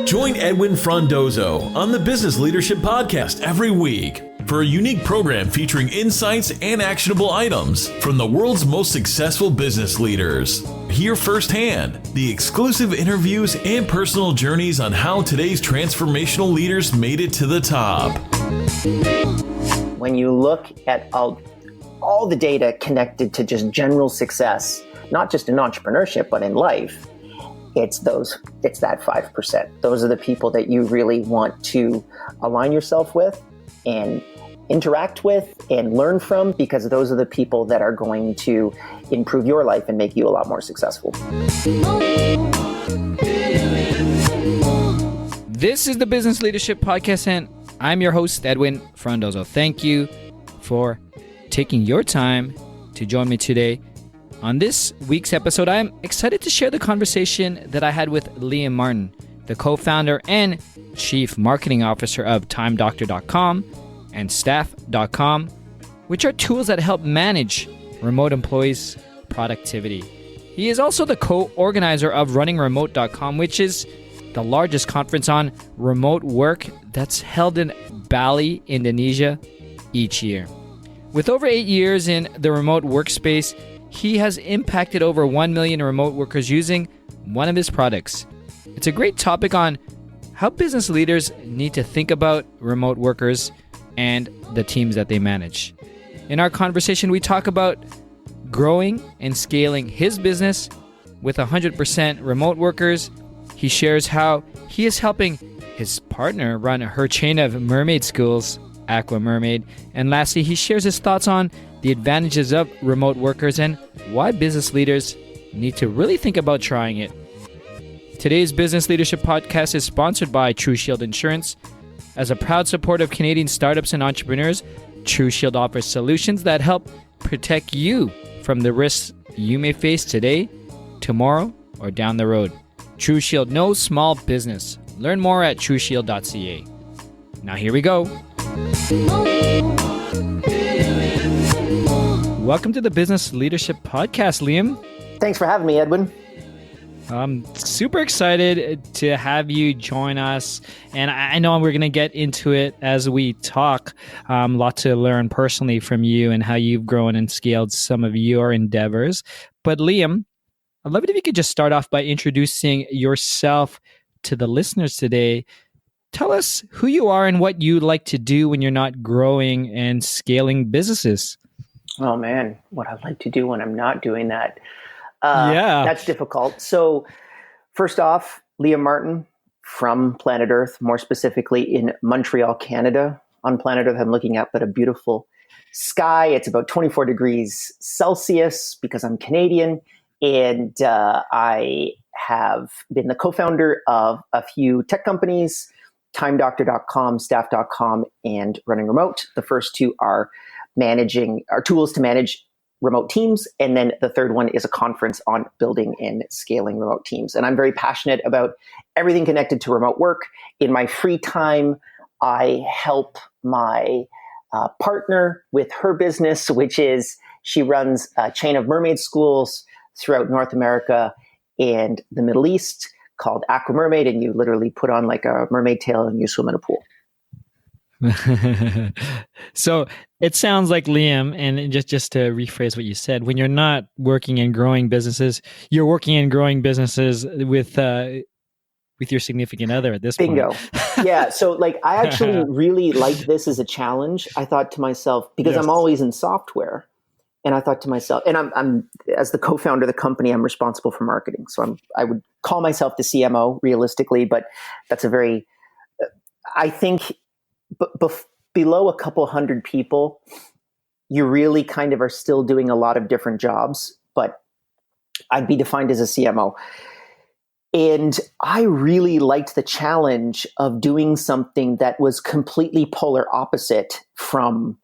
Join Edwin Frondozo on the Business Leadership Podcast every week for a unique program featuring insights and actionable items from the world's most successful business leaders. Hear firsthand the exclusive interviews and personal journeys on how today's transformational leaders made it to the top. When you look at all the data connected to just general success, not just in entrepreneurship, but in life, it's that 5%. Those are the people that you really want to align yourself with and interact with and learn from, because those are the people that are going to improve your life and make you a lot more successful. This is the Business Leadership Podcast, and I'm your host, Edwin Frondozo. Thank you for taking your time to join me today. On this week's episode, I'm excited to share the conversation that I had with Liam Martin, the co-founder and chief marketing officer of TimeDoctor.com and Staff.com, which are tools that help manage remote employees' productivity. He is also the co-organizer of RunningRemote.com, which is the largest conference on remote work that's held in Bali, Indonesia, each year. With over 8 years in the remote workspace, he has impacted over 1 million remote workers using one of his products. It's a great topic on how business leaders need to think about remote workers and the teams that they manage. In our conversation, we talk about growing and scaling his business with 100% remote workers. He shares how he is helping his partner run her chain of mermaid schools, Aqua Mermaid. And lastly, he shares his thoughts on the advantages of remote workers and why business leaders need to really think about trying it. Today's Business Leadership Podcast is sponsored by TruShield Insurance. As a proud supporter of Canadian startups and entrepreneurs, TruShield offers solutions that help protect you from the risks you may face today, tomorrow, or down the road. TruShield knows small business. Learn more at TruShield.ca. Now here we go. Welcome to the Business Leadership Podcast, Liam. Thanks for having me, Edwin. I'm super excited to have you join us. And I know we're going to get into it as we talk. A lot to learn personally from you and how you've grown and scaled some of your endeavors. But Liam, I'd love it if you could just start off by introducing yourself to the listeners today. Tell us who you are and what you like to do when you're not growing and scaling businesses. Oh man, what I'd like to do when I'm not doing that. That's difficult. So first off, Liam Martin from Planet Earth, more specifically in Montreal, Canada. On Planet Earth, I'm looking up at a beautiful sky. It's about 24 degrees Celsius because I'm Canadian. And I have been the co-founder of a few tech companies, TimeDoctor.com, Staff.com, and Running Remote. The first two are tools to manage remote teams. And then the third one is a conference on building and scaling remote teams. And I'm very passionate about everything connected to remote work. In my free time, I help my partner with her business, which is she runs a chain of mermaid schools throughout North America and the Middle East called Aqua Mermaid. And you literally put on like a mermaid tail and you swim in a pool. So it sounds like, Liam, and just to rephrase what you said, when you're not working and growing businesses, you're working and growing businesses with your significant other at this Bingo. point. Yeah. So like, I actually really like this as a challenge. I thought to myself, because I'm always in software, and I thought to myself, and I'm as the co-founder of the company, I'm responsible for marketing. So I would call myself the CMO realistically, but that's I think below a couple hundred people, you really kind of are still doing a lot of different jobs, but I'd be defined as a CMO. And I really liked the challenge of doing something that was completely polar opposite from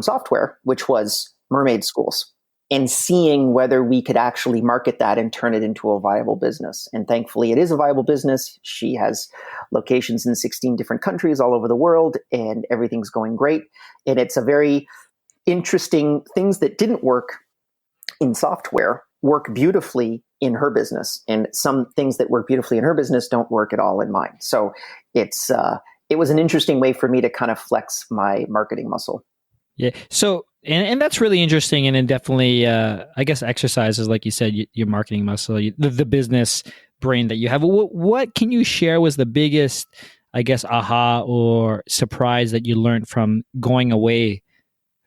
software, which was mermaid schools, and seeing whether we could actually market that and turn it into a viable business. And thankfully, it is a viable business. She has locations in 16 different countries all over the world, and everything's going great. And it's a very interesting things that didn't work in software work beautifully in her business, and some things that work beautifully in her business don't work at all in mine. So it was an interesting way for me to kind of flex my marketing muscle. Yeah. So, and that's really interesting. And it definitely, I guess, exercises, like you said, your marketing muscle, the business brain that you have. What can you share was the biggest, I guess, aha or surprise that you learned from going away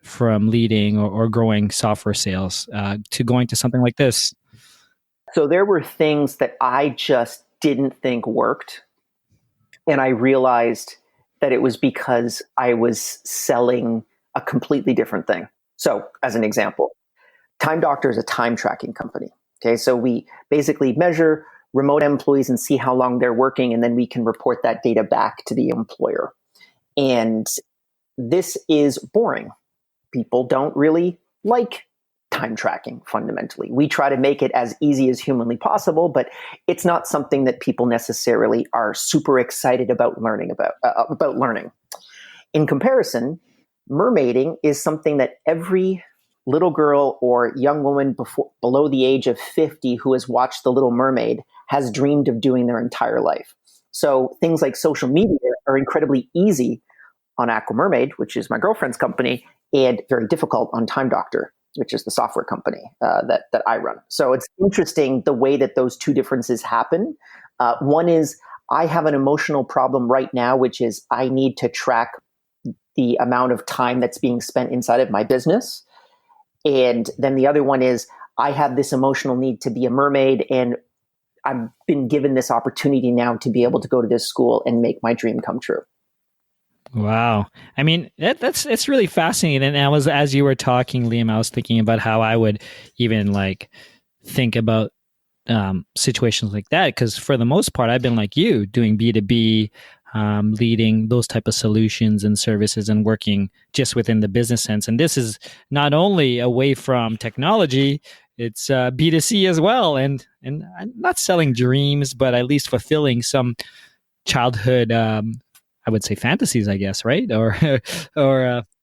from leading or growing software sales to going to something like this? So there were things that I just didn't think worked. And I realized that it was because I was selling a completely different thing. So as an example, Time Doctor is a time tracking company. Okay, so we basically measure remote employees and see how long they're working, and then we can report that data back to the employer. And this is boring. People don't really like time tracking fundamentally. We try to make it as easy as humanly possible, but it's not something that people necessarily are super excited about learning. In comparison, mermaiding is something that every little girl or young woman below the age of 50 who has watched The Little Mermaid has dreamed of doing their entire life. So things like social media are incredibly easy on Aquamermaid, which is my girlfriend's company, and very difficult on Time Doctor, which is the software company that I run. So it's interesting the way that those two differences happen. One is I have an emotional problem right now, which is I need to track the amount of time that's being spent inside of my business. And then the other one is I have this emotional need to be a mermaid, and I've been given this opportunity now to be able to go to this school and make my dream come true. Wow. I mean, it's really fascinating. And as you were talking, Liam, I was thinking about how I would even like think about situations like that. Because for the most part, I've been like you, doing B2B, leading those type of solutions and services and working just within the business sense. And this is not only away from technology, it's B2C as well. And I'm not selling dreams, but at least fulfilling some childhood I would say fantasies, I guess, right? Or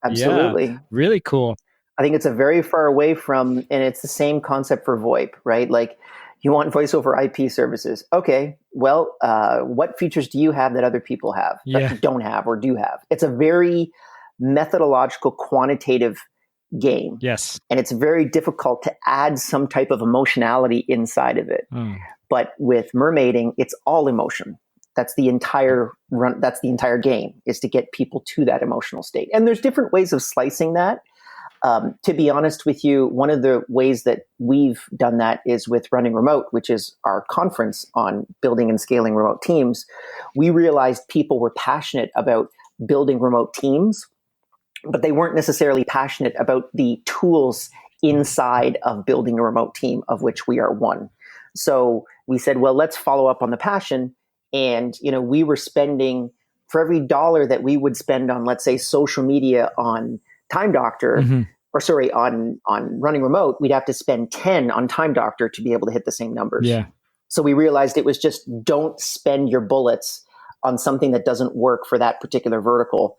Absolutely. Yeah, really cool. I think it's a very far away from, and it's the same concept for VoIP, right? Like you want voice over IP services. Okay, well, what features do you have that other people have that you don't have or do have? It's a very methodological, quantitative game. Yes. And it's very difficult to add some type of emotionality inside of it. But with mermaiding, it's all emotion. That's the entire run. That's the entire game, is to get people to that emotional state. And there's different ways of slicing that. To be honest with you, one of the ways that we've done that is with Running Remote, which is our conference on building and scaling remote teams. We realized people were passionate about building remote teams, but they weren't necessarily passionate about the tools inside of building a remote team, of which we are one. So we said, well, let's follow up on the passion. And, we were spending, for every dollar that we would spend on, let's say, social media on Time Doctor, on Running Remote, we'd have to spend 10 on Time Doctor to be able to hit the same numbers. Yeah. So we realized it was just, don't spend your bullets on something that doesn't work for that particular vertical.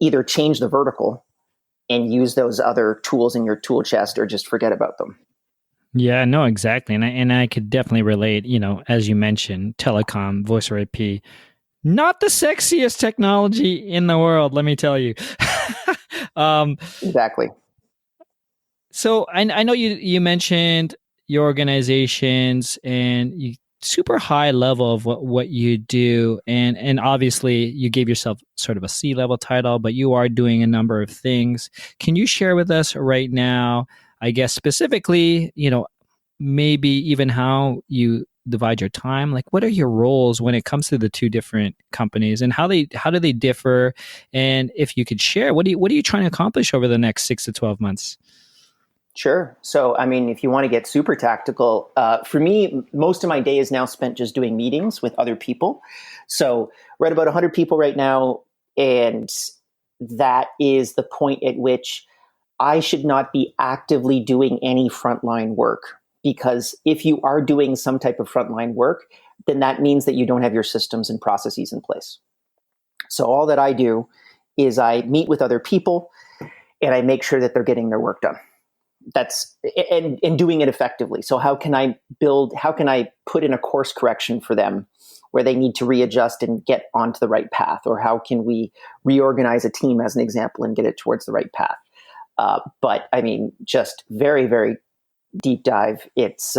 Either change the vertical and use those other tools in your tool chest, or just forget about them. Yeah, no, exactly. And I could definitely relate, as you mentioned, telecom, voice over IP, not the sexiest technology in the world, let me tell you. Exactly. So I know you mentioned your organizations and you super high level of what you do. And obviously you gave yourself sort of a C-level title, but you are doing a number of things. Can you share with us right now, I guess specifically, maybe even how you divide your time? Like, what are your roles when it comes to the two different companies, and how do they differ? And if you could share, what are you trying to accomplish over the next 6 to 12 months? Sure. So, if you want to get super tactical, for me, most of my day is now spent just doing meetings with other people. So we're at about 100 people right now, and that is the point at which I should not be actively doing any frontline work. Because if you are doing some type of frontline work, then that means that you don't have your systems and processes in place. So all that I do is I meet with other people and I make sure that they're getting their work done. that's and doing it effectively. So how can I put in a course correction for them where they need to readjust and get onto the right path? Or how can we reorganize a team, as an example, and get it towards the right path? But I mean, just very, very deep dive. It's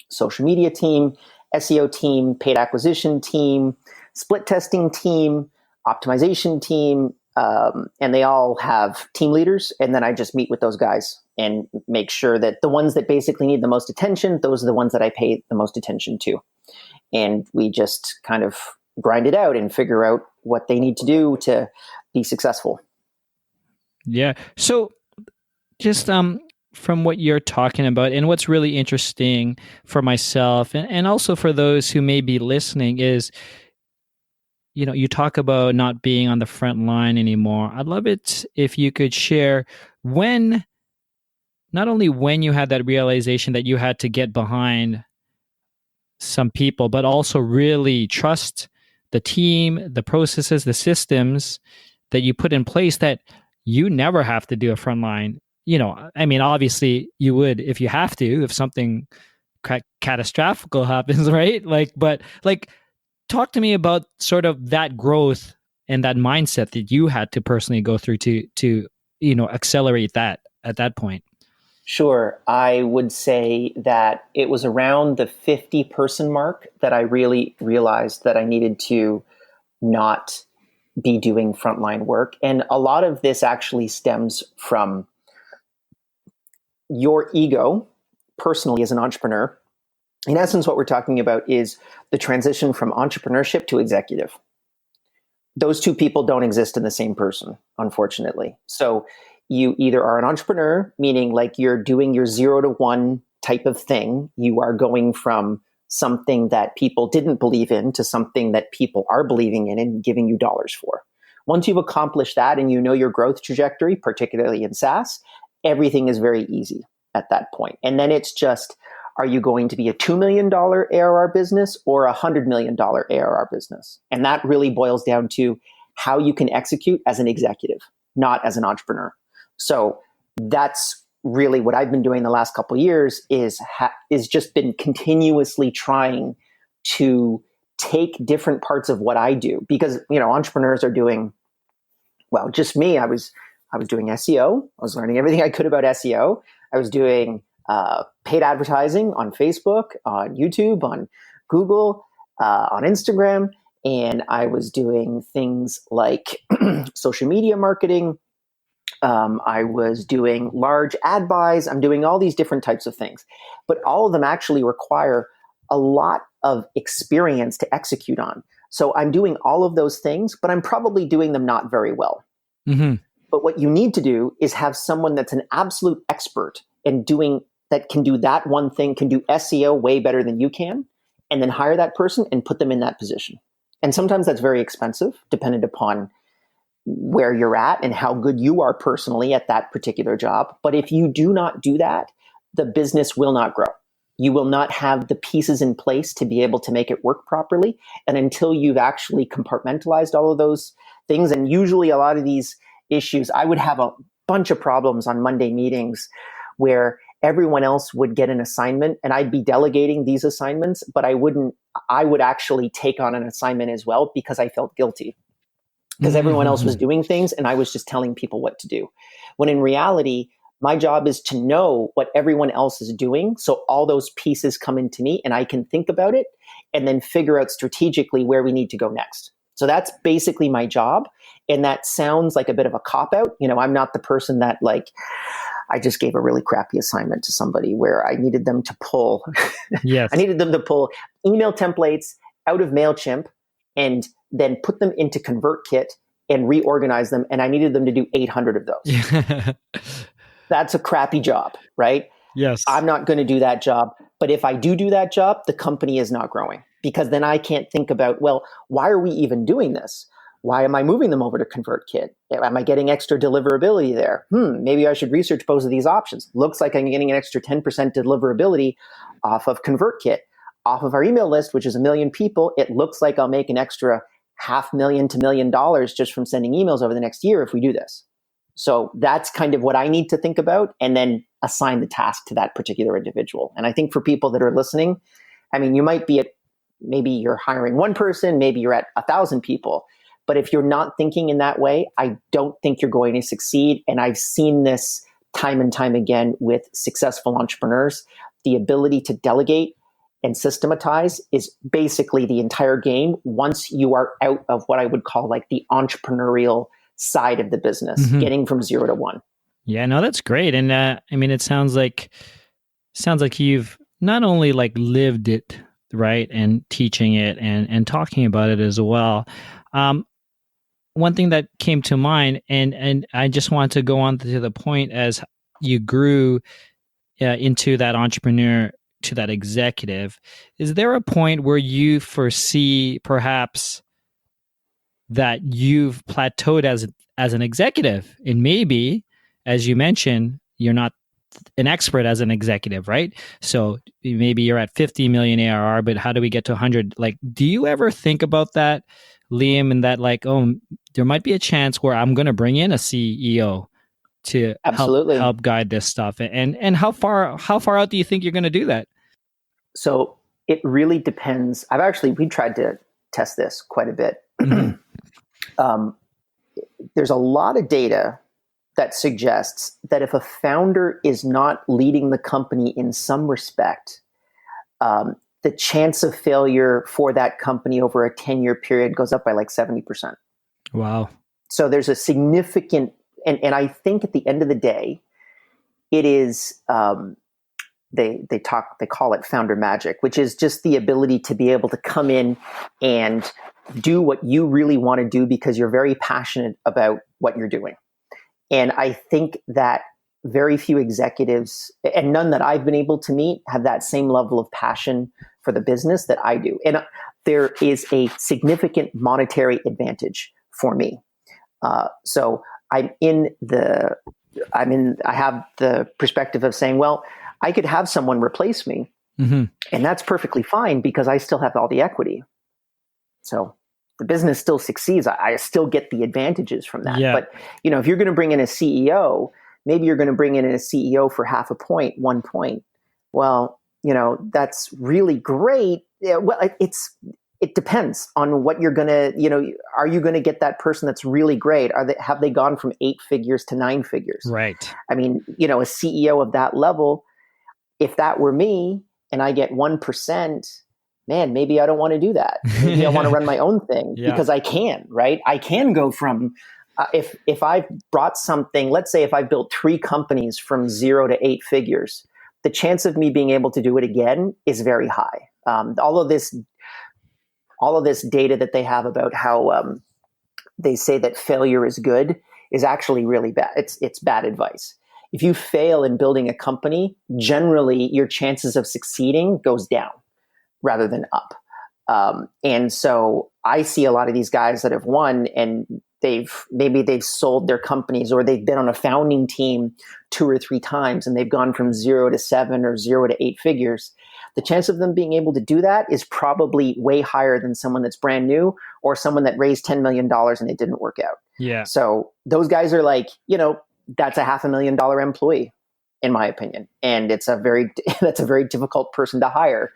social media team, SEO team, paid acquisition team, split testing team, optimization team, and they all have team leaders. And then I just meet with those guys and make sure that the ones that basically need the most attention, those are the ones that I pay the most attention to. And we just kind of grind it out and figure out what they need to do to be successful. Yeah. So just from what you're talking about, and what's really interesting for myself and also for those who may be listening is, you talk about not being on the front line anymore. I'd love it if you could share not only when you had that realization that you had to get behind some people, but also really trust the team, the processes, the systems that you put in place that you never have to do a frontline. I mean, obviously you would if you have to, if something catastrophic happens, right? But talk to me about sort of that growth and that mindset that you had to personally go through to accelerate that at that point. Sure. I would say that it was around the 50-person mark that I really realized that I needed to not be doing frontline work. And a lot of this actually stems from your ego personally as an entrepreneur. In essence, what we're talking about is the transition from entrepreneurship to executive. Those two people don't exist in the same person, unfortunately. So you either are an entrepreneur, meaning like you're doing your 0 to 1 type of thing. You are going from something that people didn't believe in to something that people are believing in and giving you dollars for. Once you've accomplished that and you know your growth trajectory, particularly in SaaS, everything is very easy at that point. And then it's just, are you going to be a $2 million ARR business or a $100 million ARR business? And that really boils down to how you can execute as an executive, not as an entrepreneur. So that's really what I've been doing the last couple of years is just been continuously trying to take different parts of what I do, because entrepreneurs are doing, well, just me. I was doing SEO. I was learning everything I could about SEO. I was doing paid advertising on Facebook, on YouTube, on Google, on Instagram, and I was doing things like social media marketing. I was doing large ad buys. I'm doing all these different types of things, but all of them actually require a lot of experience to execute on. So I'm doing all of those things, but I'm probably doing them not very well. Mm-hmm. But what you need to do is have someone that's an absolute expert and that can do that one thing, can do SEO way better than you can, and then hire that person and put them in that position. And sometimes that's very expensive, dependent upon where you're at and how good you are personally at that particular job. But if you do not do that, the business will not grow. You will not have the pieces in place to be able to make it work properly. And until you've actually compartmentalized all of those things, and usually a lot of these issues, I would have a bunch of problems on Monday meetings where everyone else would get an assignment and I'd be delegating these assignments, but I would actually take on an assignment as well because I felt guilty. Because everyone else was doing things and I was just telling people what to do. When in reality, my job is to know what everyone else is doing. So all those pieces come into me and I can think about it and then figure out strategically where we need to go next. So that's basically my job. And that sounds like a bit of a cop-out. I'm not the person that I just gave a really crappy assignment to somebody where I needed them to pull, yes. I needed them to pull email templates out of MailChimp and then put them into ConvertKit and reorganize them. And I needed them to do 800 of those. That's a crappy job, right? Yes. I'm not going to do that job. But if I do that job, the company is not growing, because then I can't think about, well, why are we even doing this? Why am I moving them over to ConvertKit? Am I getting extra deliverability there? Maybe I should research both of these options. Looks like I'm getting an extra 10% deliverability off of ConvertKit. Off of our email list, which is 1 million people, it looks like I'll make an extra $500,000 to $1 million just from sending emails over the next year if we do this. So that's kind of what I need to think about, and then assign the task to that particular individual. And I think for people that are listening, I mean, you might be maybe you're hiring one person, maybe you're at 1,000 people. But if you're not thinking in that way, I don't think you're going to succeed. And I've seen this time and time again with successful entrepreneurs. The ability to delegate and systematize is basically the entire game once you are out of what I would call like the entrepreneurial side of the business, getting from 0 to 1. Yeah, no, that's great. And I mean, it sounds like you've not only like lived it, right, and teaching it and talking about it as well. One thing that came to mind, and I just want to go on to the point as you grew into that entrepreneur to that executive, is there a point where you foresee perhaps that you've plateaued as an executive, and maybe, as you mentioned, you're not an expert as an executive, right? So maybe you're at 50 million ARR, but how do we get to 100? Like, do you ever think about that, Liam, and that like, oh, there might be a chance where I'm going to bring in a CEO to help guide this stuff? And how far out do you think you're going to do that? So it really depends. We tried to test this quite a bit. There's a lot of data that suggests that if a founder is not leading the company in some respect, the chance of failure for that company over a 10-year period goes up by like 70%. Wow. So there's a significant, and I think at the end of the day, it is, they call it founder magic, which is just the ability to be able to come in and do what you really want to do because you're very passionate about what you're doing. And I think that very few executives, and none that I've been able to meet, have that same level of passion for the business that I do. And there is a significant monetary advantage for me. So I have the perspective of saying, well, I could have someone replace me, and that's perfectly fine because I still have all the equity. So the business still succeeds. I still get the advantages from that. Yeah. But if you're going to bring in a CEO, maybe you're going to bring in a CEO for 0.5 point, 1 point. Well, that's really great. Yeah, well, it depends on what you're going to, are you going to get that person that's really great? Have they gone from 8 figures to 9 figures? Right. I mean, a CEO of that level, if that were me and I get 1%, man, maybe I don't want to do that. Maybe I want to run my own thing because I can, right? I can go from, if I've brought something, let's say if I built 3 companies from 0 to 8 figures, the chance of me being able to do it again is very high. All of this data that they have about how they say that failure is good is actually really bad. It's bad advice. If you fail in building a company, generally your chances of succeeding goes down rather than up. And so I see a lot of these guys that have won and they've sold their companies or they've been on a founding team 2 or 3 times and they've gone from 0 to 7 or 0 to 8 figures. The chance of them being able to do that is probably way higher than someone that's brand new or someone that raised $10 million and it didn't work out. Yeah. So those guys are like, that's a $500,000 employee, in my opinion. And that's a very difficult person to hire.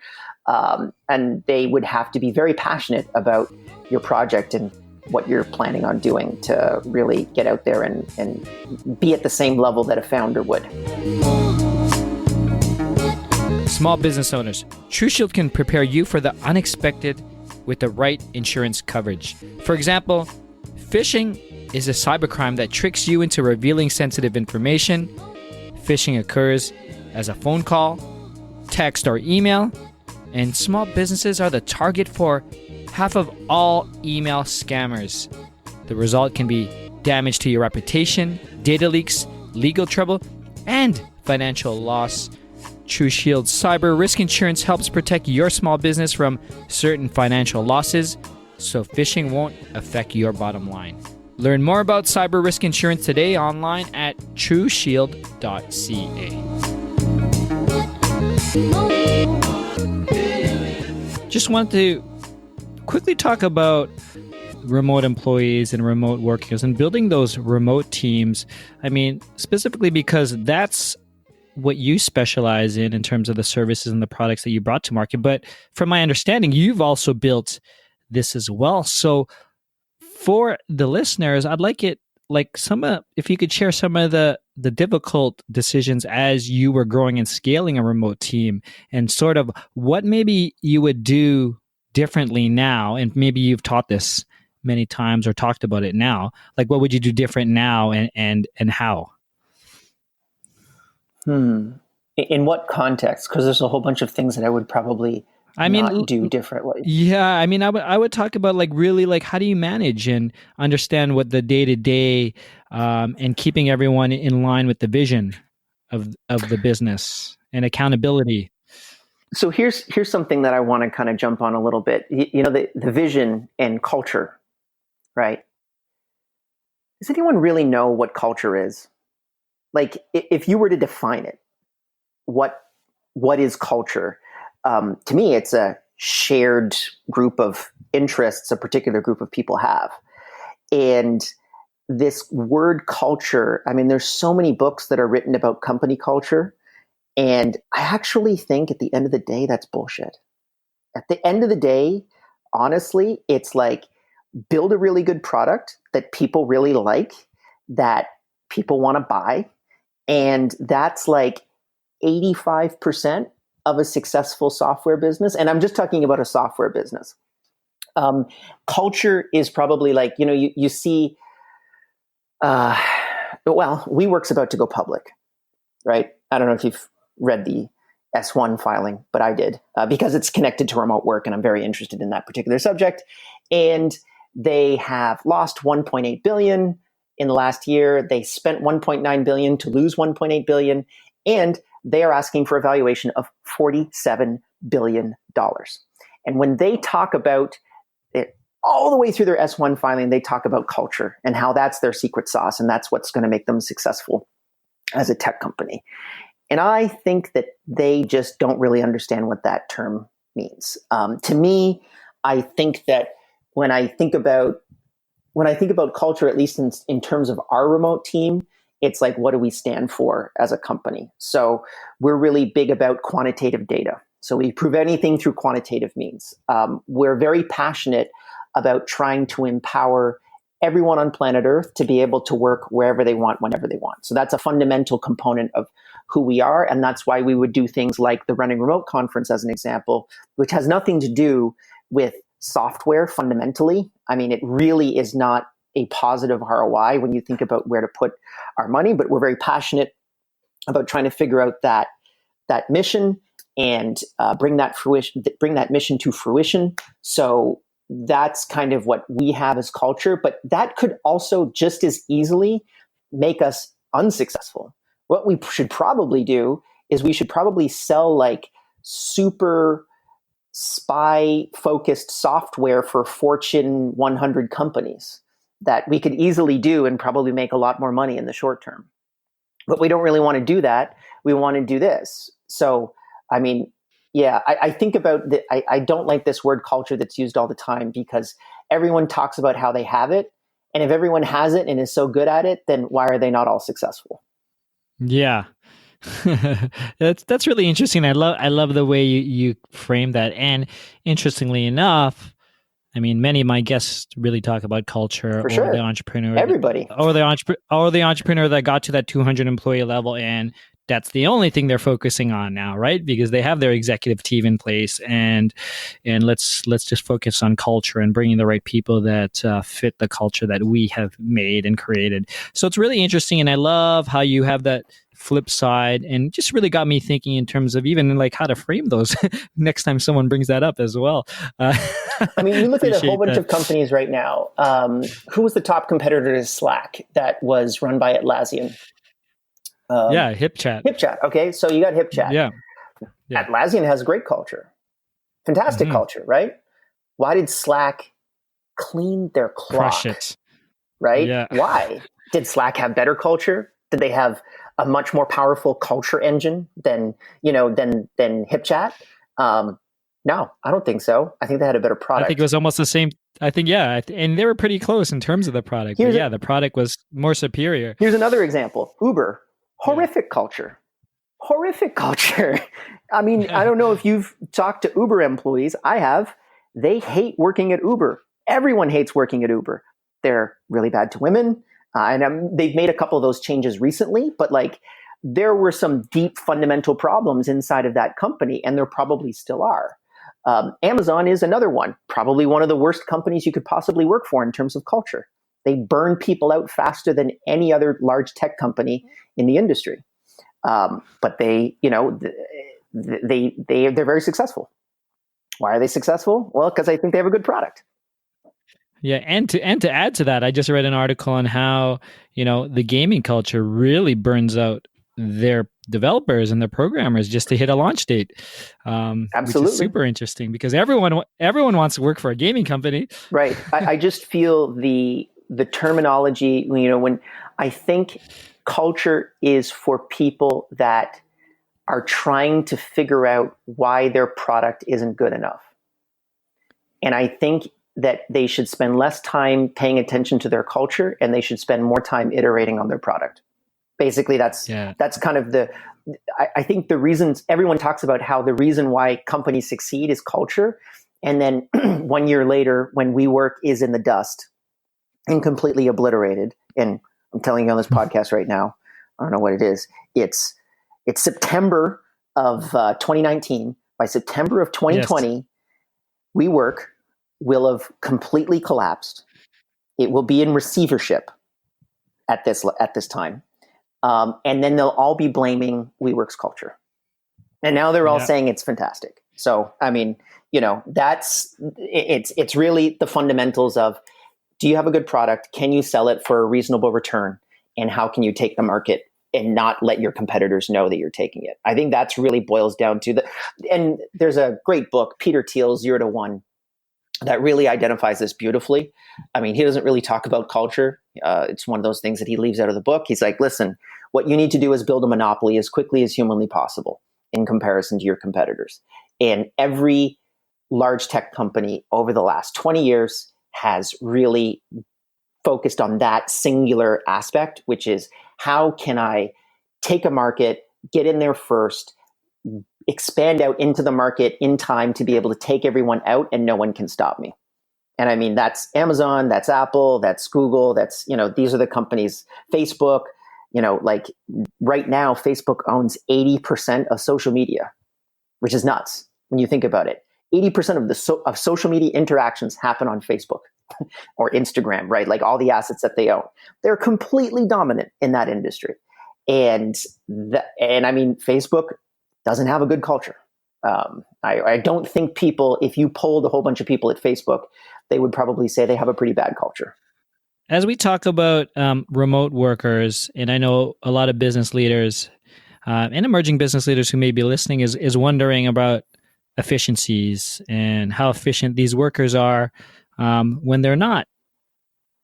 And they would have to be very passionate about your project and what you're planning on doing to really get out there and be at the same level that a founder would. Small business owners, TrueShield can prepare you for the unexpected with the right insurance coverage. For example, phishing is a cybercrime that tricks you into revealing sensitive information. Phishing occurs as a phone call, text, or email, and small businesses are the target for half of all email scammers. The result can be damage to your reputation, data leaks, legal trouble, and financial loss. TrueShield Cyber Risk Insurance helps protect your small business from certain financial losses, so phishing won't affect your bottom line. Learn more about cyber risk insurance today online at trueshield.ca. Just wanted to quickly talk about remote employees and remote workers and building those remote teams. I mean, specifically because that's what you specialize in terms of the services and the products that you brought to market. But from my understanding, you've also built this as well. So for the listeners, I'd like it like if you could share some of the difficult decisions as you were growing and scaling a remote team, and sort of what maybe you would do differently now. And maybe you've taught this many times or talked about it now. Like, what would you do different now, and how? In what context? Because there's a whole bunch of things that I would probably not do differently. Yeah, I mean, I would talk about like really like how do you manage and understand what the day to day, and keeping everyone in line with the vision of the business and accountability. So here's something that I want to kind of jump on a little bit. You know, the vision and culture, right? Does anyone really know what culture is? Like, if you were to define it, what is culture? To me, it's a shared group of interests a particular group of people have. And this word culture, I mean, there's so many books that are written about company culture. And I actually think at the end of the day, that's bullshit. At the end of the day, honestly, it's like build a really good product that people really like, that people want to buy. And that's like 85% of a successful software business. And I'm just talking about a software business. Culture is probably like, you know, you see, WeWork's about to go public, right? I don't know if you've read the S1 filing, but I did, because it's connected to remote work and I'm very interested in that particular subject. And they have lost 1.8 billion in the last year. They spent 1.9 billion to lose 1.8 billion. And they are asking for a valuation of $47 billion. And when they talk about it, all the way through their S1 filing, they talk about culture and how that's their secret sauce. And that's what's going to make them successful as a tech company. And I think that they just don't really understand what that term means. To me, I think that when I think about culture, at least in terms of our remote team, it's like, what do we stand for as a company? So we're really big about quantitative data. So we prove anything through quantitative means. We're very passionate about trying to empower everyone on planet Earth to be able to work wherever they want, whenever they want. So that's a fundamental component of who we are. And that's why we would do things like the Running Remote conference, as an example, which has nothing to do with software fundamentally. I mean, it really is not a positive ROI when you think about where to put our money, but we're very passionate about trying to figure out that mission and bring that mission to fruition. So that's kind of what we have as culture, but that could also just as easily make us unsuccessful. What we should probably do is we should probably sell like super spy focused software for Fortune 100 companies that we could easily do and probably make a lot more money in the short term. But we don't really want to do that. We want to do this. So, I mean, yeah, I think about I don't like this word culture that's used all the time, because everyone talks about how they have it. And if everyone has it and is so good at it, then why are they not all successful? Yeah. That's really interesting. I love the way you frame that. And interestingly enough, I mean, many of my guests really talk about culture, or the entrepreneur, or the entrepreneur that got to that 200 employee level, and that's the only thing they're focusing on now, right? Because they have their executive team in place, and let's just focus on culture and bringing the right people that fit the culture that we have made and created. So it's really interesting, and I love how you have that flip side, and just really got me thinking in terms of even like how to frame those next time someone brings that up as well. I mean, you look at a whole bunch of companies right now. Who was the top competitor to Slack that was run by Atlassian? HipChat. HipChat. Okay, so you got HipChat. Yeah. Atlassian has great culture, fantastic culture, right? Why did Slack clean their clock? Crush it. Right? Yeah. Why? Did Slack have better culture? Did they have a much more powerful culture engine than HipChat? No, I don't think so. I think they had a better product. I think it was almost the same. I think, yeah. And they were pretty close in terms of the product. But yeah, the product was more superior. Here's another example. Uber, horrific culture. Horrific culture. I mean, I don't know if you've talked to Uber employees. I have. They hate working at Uber. Everyone hates working at Uber. They're really bad to women. They've made a couple of those changes recently, but like there were some deep fundamental problems inside of that company, and there probably still are. Amazon is another one, probably one of the worst companies you could possibly work for in terms of culture. They burn people out faster than any other large tech company in the industry. But they, they're very successful. Why are they successful? Well, because I think they have a good product. Yeah, and to add to that, I just read an article on how the gaming culture really burns out their developers and their programmers just to hit a launch date. Absolutely, which is super interesting because everyone wants to work for a gaming company, right? I just feel the terminology. When I think culture is for people that are trying to figure out why their product isn't good enough, and I think that they should spend less time paying attention to their culture and they should spend more time iterating on their product. Basically, that's kind of I think the reasons everyone talks about how the reason why companies succeed is culture. And then 1 year later, when WeWork is in the dust and completely obliterated, and I'm telling you on this podcast right now, I don't know what it is. It's September of 2019. By September of 2020, yes. WeWork will have completely collapsed. It will be in receivership at this time. And then they'll all be blaming WeWork's culture. And now they're all saying it's fantastic. So, I mean, it's really the fundamentals of, do you have a good product? Can you sell it for a reasonable return? And how can you take the market and not let your competitors know that you're taking it? I think that's really boils down to and there's a great book, Peter Thiel's 0 to 1, that really identifies this beautifully. I mean, he doesn't really talk about culture. It's one of those things that he leaves out of the book. He's like, listen, what you need to do is build a monopoly as quickly as humanly possible in comparison to your competitors. And every large tech company over the last 20 years has really focused on that singular aspect, which is how can I take a market, get in there first, expand out into the market in time to be able to take everyone out and no one can stop me. And I mean, that's Amazon, that's Apple, that's Google, that's, these are the companies, Facebook, like right now, Facebook owns 80% of social media, which is nuts when you think about it. 80% of social media interactions happen on Facebook or Instagram, right? Like all the assets that they own, they're completely dominant in that industry. And I mean, Facebook doesn't have a good culture. I don't think people, if you polled a whole bunch of people at Facebook, they would probably say they have a pretty bad culture. As we talk about remote workers, and I know a lot of business leaders and emerging business leaders who may be listening is wondering about efficiencies and how efficient these workers are when they're not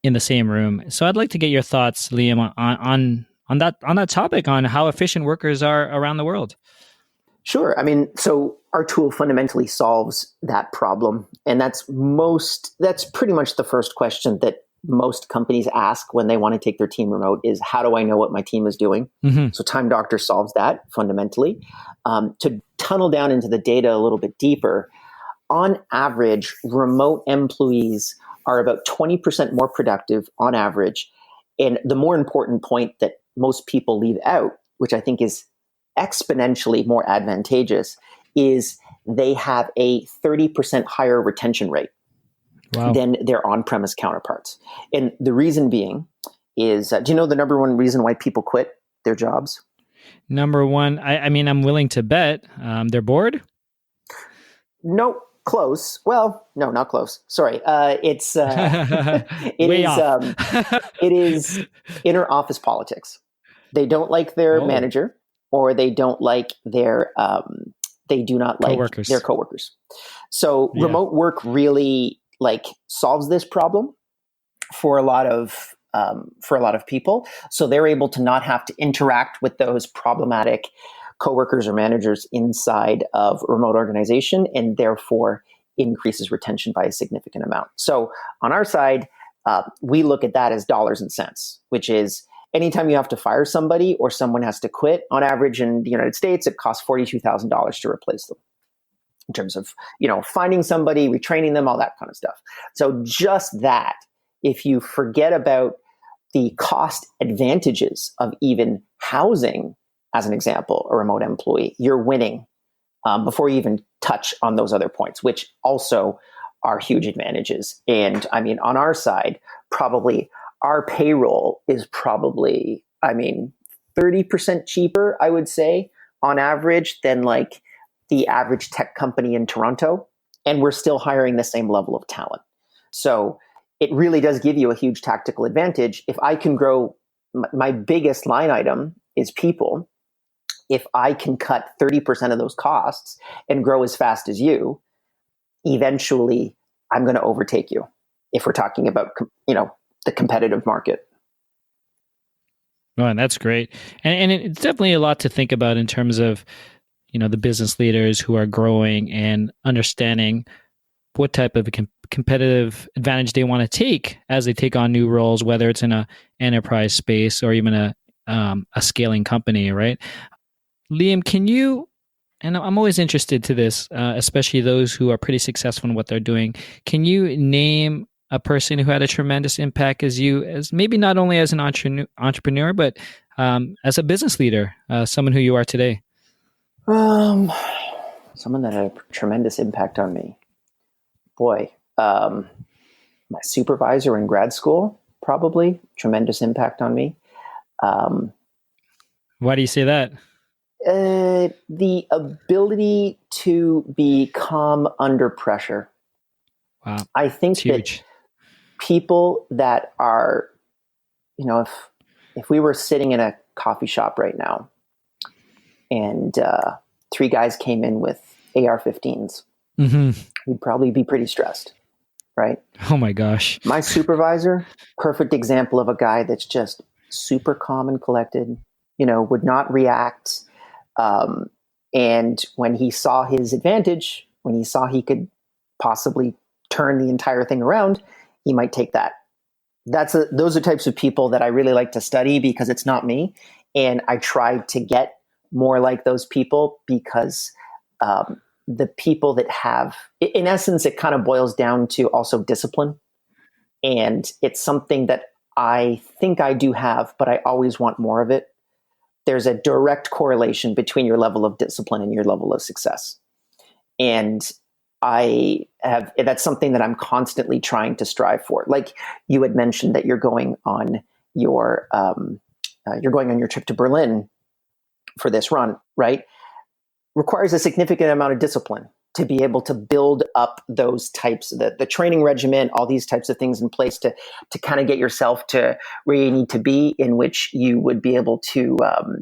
in the same room. So I'd like to get your thoughts, Liam, on that topic, on how efficient workers are around the world. Sure. I mean, so our tool fundamentally solves that problem. And that's pretty much the first question that most companies ask when they want to take their team remote is, how do I know what my team is doing? Mm-hmm. So Time Doctor solves that fundamentally. To tunnel down into the data a little bit deeper, on average, remote employees are about 20% more productive on average. And the more important point that most people leave out, which I think is exponentially more advantageous, is they have a 30% higher retention rate than their on-premise counterparts. And the reason being is, do you know the number one reason why people quit their jobs? Number one, I mean, I'm willing to bet they're bored. No, close. Well, no, not close. Sorry. It is inner office politics. They don't like their manager, or they don't like their they do not like their coworkers. So remote work really solves this problem for a lot of people. So they're able to not have to interact with those problematic coworkers or managers inside of a remote organization, and therefore increases retention by a significant amount. So on our side, we look at that as dollars and cents, which is anytime you have to fire somebody or someone has to quit, on average in the United States, it costs $42,000 to replace them in terms of, finding somebody, retraining them, all that kind of stuff. So just that, if you forget about the cost advantages of even housing, as an example, a remote employee, you're winning before you even touch on those other points, which also are huge advantages. And I mean, on our side, probably our payroll is probably, 30% cheaper, I would say, on average than like the average tech company in Toronto. And we're still hiring the same level of talent. So it really does give you a huge tactical advantage. If I can grow, my biggest line item is people. If I can cut 30% of those costs and grow as fast as you, eventually I'm going to overtake you if we're talking about, the competitive market. Oh, and that's great. And it's definitely a lot to think about in terms of, the business leaders who are growing and understanding what type of competitive advantage they want to take as they take on new roles, whether it's in a enterprise space or even a scaling company, right? Liam, can you, and I'm always interested to this, especially those who are pretty successful in what they're doing. Can you name a person who had a tremendous impact as maybe not only as an entrepreneur, but as a business leader, someone who you are today? Someone that had a tremendous impact on me. Boy, my supervisor in grad school, probably tremendous impact on me. Why do you say that? The ability to be calm under pressure. Wow. I think that people that are, if we were sitting in a coffee shop right now and three guys came in with AR-15s, we'd probably be pretty stressed, right? Oh my gosh. My supervisor, perfect example of a guy that's just super calm and collected, would not react. And when he saw his advantage, when he saw he could possibly turn the entire thing around, he might take that. Those are types of people that I really like to study because it's not me. And I try to get more like those people because the people that have, in essence, it kind of boils down to also discipline. And it's something that I think I do have, but I always want more of it. There's a direct correlation between your level of discipline and your level of success. And that's something that I'm constantly trying to strive for. Like you had mentioned that you're going on your trip to Berlin for this run, right? Requires a significant amount of discipline to be able to build up those types of the training regimen, all these types of things in place to kind of get yourself to where you need to be, in which you would be able to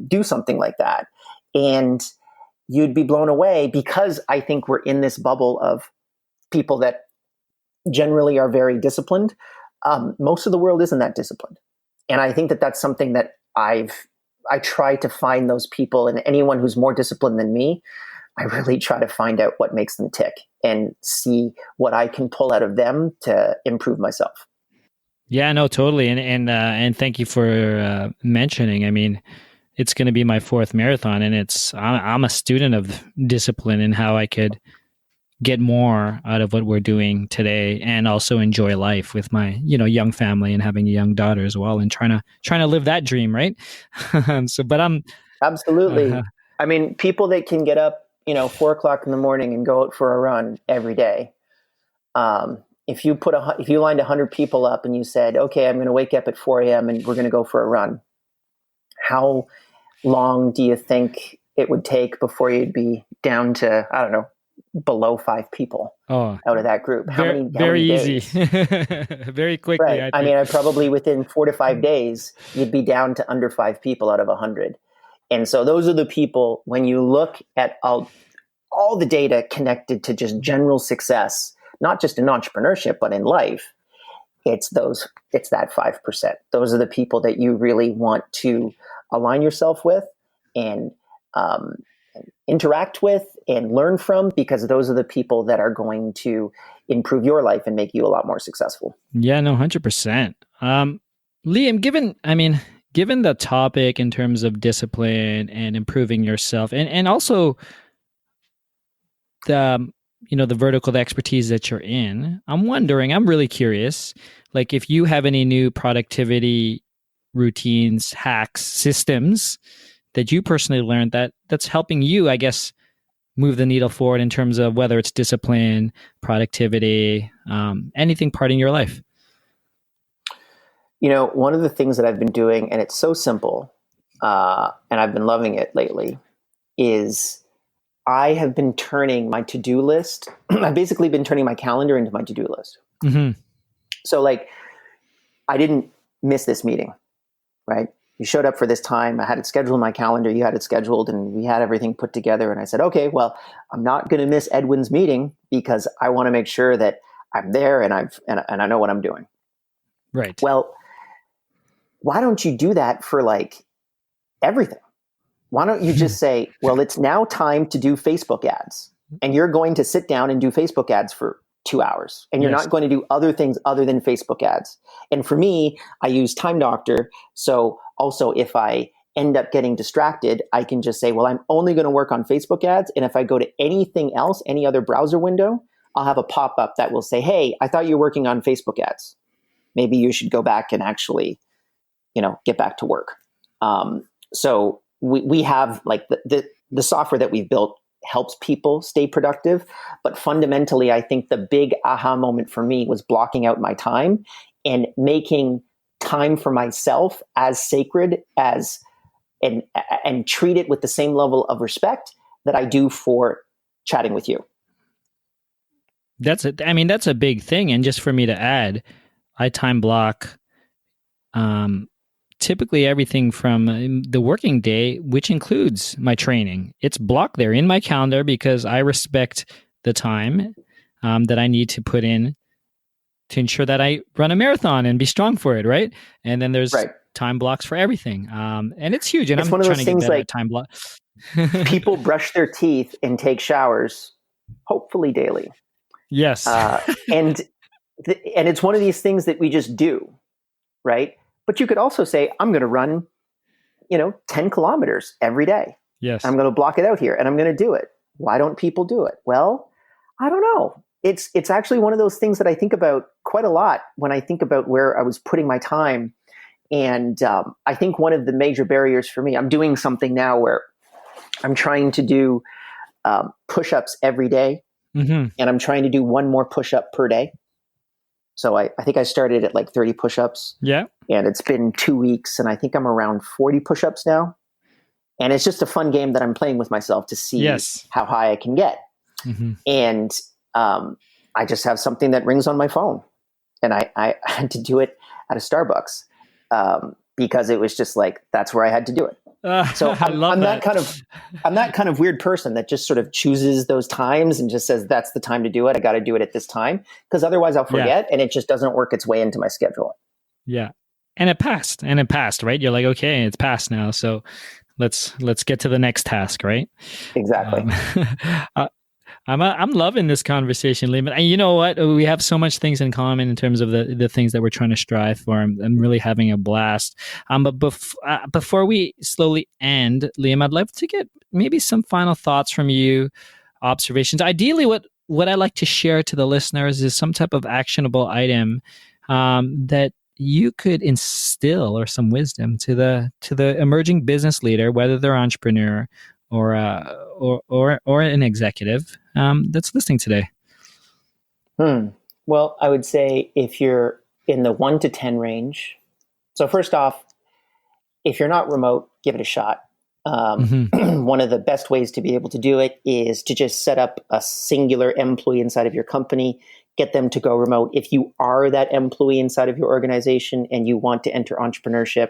do something like that. And you'd be blown away because I think we're in this bubble of people that generally are very disciplined. Most of the world isn't that disciplined. And I think that that's something that I try to find those people, and anyone who's more disciplined than me, I really try to find out what makes them tick and see what I can pull out of them to improve myself. Yeah, no, totally. And thank you for mentioning. I mean, it's going to be my fourth marathon, and I'm a student of discipline and how I could get more out of what we're doing today, and also enjoy life with my young family and having a young daughter as well, and trying to live that dream, right? But I'm absolutely. I mean, people that can get up 4:00 in the morning and go out for a run every day. If you lined 100 people up and you said, okay, I'm going to wake up at 4 a.m. and we're going to go for a run, how long do you think it would take before you'd be down to, I don't know, below 5 people out of that group? Very easy. Very quickly. Right. I mean, I probably within 4 to 5 days, you'd be down to under 5 people out of 100. And so those are the people, when you look at all the data connected to just general success, not just in entrepreneurship, but in life, it's that 5%. Those are the people that you really want to align yourself with and interact with and learn from, because those are the people that are going to improve your life and make you a lot more successful. Yeah, no, 100%. Liam, given the topic in terms of discipline and improving yourself, and also the the vertical, the expertise that you're in, I'm really curious, like if you have any new productivity routines, hacks, systems that you personally learned that's helping you, I guess, move the needle forward in terms of whether it's discipline, productivity, anything part in your life. One of the things that I've been doing, and it's so simple, and I've been loving it lately, is I have been turning my to-do list. I've basically been turning my calendar into my to-do list. Mm-hmm. So like, I didn't miss this meeting, right? You showed up for this time. I had it scheduled in my calendar. You had it scheduled, and we had everything put together. And I said, okay, well, I'm not going to miss Edwin's meeting because I want to make sure that I'm there and I know what I'm doing. Right. Well, why don't you do that for like everything? Why don't you just say, well, it's now time to do Facebook ads, and you're going to sit down and do Facebook ads for 2 hours, and you're not going to do other things other than Facebook ads. And for me, I use Time Doctor. So also if I end up getting distracted, I can just say, well, I'm only going to work on Facebook ads. And if I go to anything else, any other browser window, I'll have a pop-up that will say, hey, I thought you were working on Facebook ads. Maybe you should go back and actually, get back to work. So we have like the software that we've built helps people stay productive. But fundamentally, I think the big aha moment for me was blocking out my time and making time for myself as sacred as and treat it with the same level of respect that I do for chatting with you. That's a big thing. And just for me to add, I time block typically everything from the working day, which includes my training. It's blocked there in my calendar because I respect the time that I need to put in to ensure that I run a marathon and be strong for it, right? And then there's time blocks for everything. And it's huge. And it's I'm one of trying those to get things better like at time block. People brush their teeth and take showers, hopefully daily. Yes. And it's one of these things that we just do, right? But you could also say, I'm going to run, 10 kilometers every day. Yes. I'm going to block it out here and I'm going to do it. Why don't people do it? Well, I don't know. It's actually one of those things that I think about quite a lot when I think about where I was putting my time. And I think one of the major barriers for me, I'm doing something now where I'm trying to do push-ups every day. Mm-hmm. And I'm trying to do one more push-up per day. So I think I started at like 30 push-ups. Yeah. And it's been 2 weeks, and I think I'm around 40 push-ups now. And it's just a fun game that I'm playing with myself to see how high I can get. Mm-hmm. And I just have something that rings on my phone. And I had to do it at a Starbucks because it was just like, that's where I had to do it. So I'm that kind of weird person that just sort of chooses those times and just says, that's the time to do it. I got to do it at this time because otherwise I'll forget and it just doesn't work its way into my schedule. Yeah. And it passed, right? You're like, okay, it's passed now. So let's get to the next task, right? Exactly. I'm loving this conversation, Liam. And you know what? We have so much things in common in terms of the things that we're trying to strive for. I'm really having a blast. But before we slowly end, Liam, I'd love to get maybe some final thoughts from you, observations. Ideally, what I like to share to the listeners is some type of actionable item that you could instill or some wisdom to the emerging business leader, whether they're entrepreneur or an executive that's listening today. Well, I would say if you're in the 1 to 10 range. So first off, if you're not remote, give it a shot. One of the best ways to be able to do it is to just set up a singular employee inside of your company, get them to go remote. If you are that employee inside of your organization and you want to enter entrepreneurship,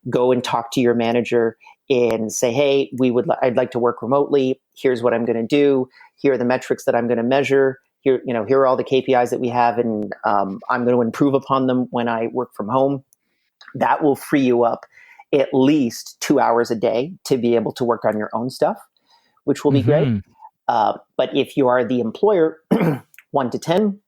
go and talk to your manager and say, hey, I'd like to work remotely. Here's what I'm going to do. Here are the metrics that I'm going to measure. Here are all the KPIs that we have, and I'm going to improve upon them when I work from home. That will free you up at least 2 hours a day to be able to work on your own stuff, which will be great. But if you are the employer, 1 to 10,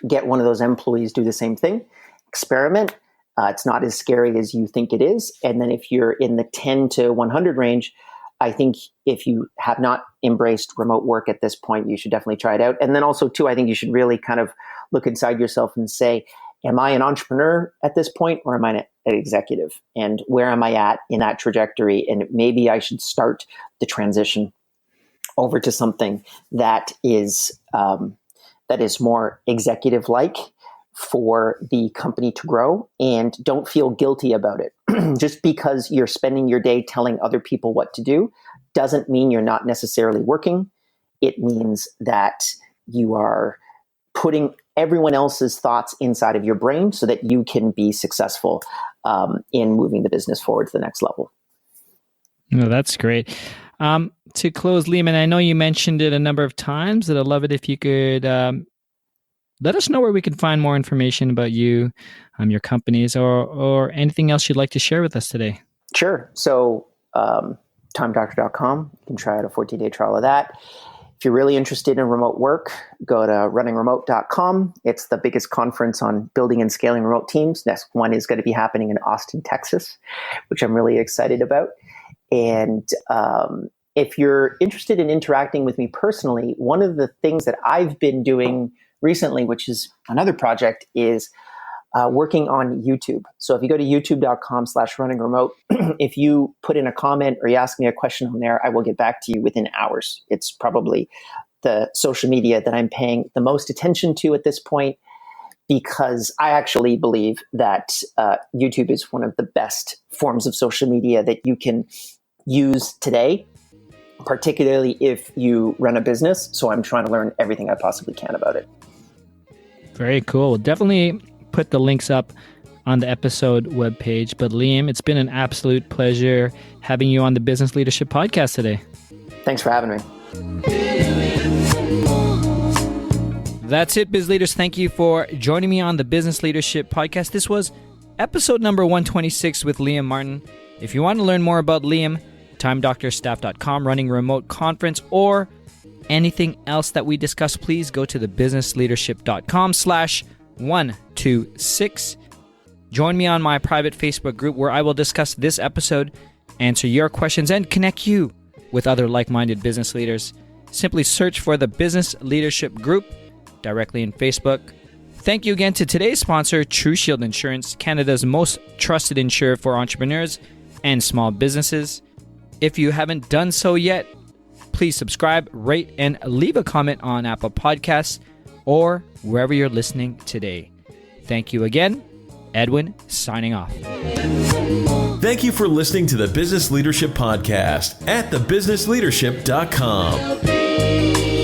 get one of those employees, do the same thing, experiment. It's not as scary as you think it is. And then if you're in the 10 to 100 range, I think if you have not embraced remote work at this point, you should definitely try it out. And then also, too, I think you should really kind of look inside yourself and say, am I an entrepreneur at this point, or am I an executive? And where am I at in that trajectory? And maybe I should start the transition over to something that is more executive-like for the company to grow, and don't feel guilty about it. Just because you're spending your day telling other people what to do doesn't mean you're not necessarily working. It means that you are putting everyone else's thoughts inside of your brain so that you can be successful in moving the business forward to the next level. No, that's great. To close, Liam, and I know you mentioned it a number of times, that I'd love it if you could let us know where we can find more information about you, your companies, or anything else you'd like to share with us today. Sure. So timedoctor.com. You can try out a 14-day trial of that. If you're really interested in remote work, go to runningremote.com. It's the biggest conference on building and scaling remote teams. Next one is going to be happening in Austin, Texas, which I'm really excited about. And if you're interested in interacting with me personally, one of the things that I've been doing recently, which is another project, is working on YouTube. So if you go to youtube.com/runningremote, if you put in a comment or you ask me a question on there, I will get back to you within hours. It's probably the social media that I'm paying the most attention to at this point, because I actually believe that YouTube is one of the best forms of social media that you can use today, particularly if you run a business. So I'm trying to learn everything I possibly can about it. Very cool. We'll definitely put the links up on the episode webpage. But Liam, it's been an absolute pleasure having you on the Business Leadership Podcast today. Thanks for having me. That's it, Biz Leaders. Thank you for joining me on the Business Leadership Podcast. This was episode number 126 with Liam Martin. If you want to learn more about Liam, timedoctorstaff.com, running remote conference, or anything else that we discussed, please go to thebusinessleadership.com/126. Join me on my private Facebook group where I will discuss this episode, answer your questions, and connect you with other like-minded business leaders. Simply search for the Business Leadership Group directly in Facebook. Thank you again to today's sponsor, True Shield Insurance, Canada's most trusted insurer for entrepreneurs and small businesses. If you haven't done so yet, please subscribe, rate, and leave a comment on Apple Podcasts or wherever you're listening today. Thank you again. Edwin, signing off. Thank you for listening to the Business Leadership Podcast at thebusinessleadership.com.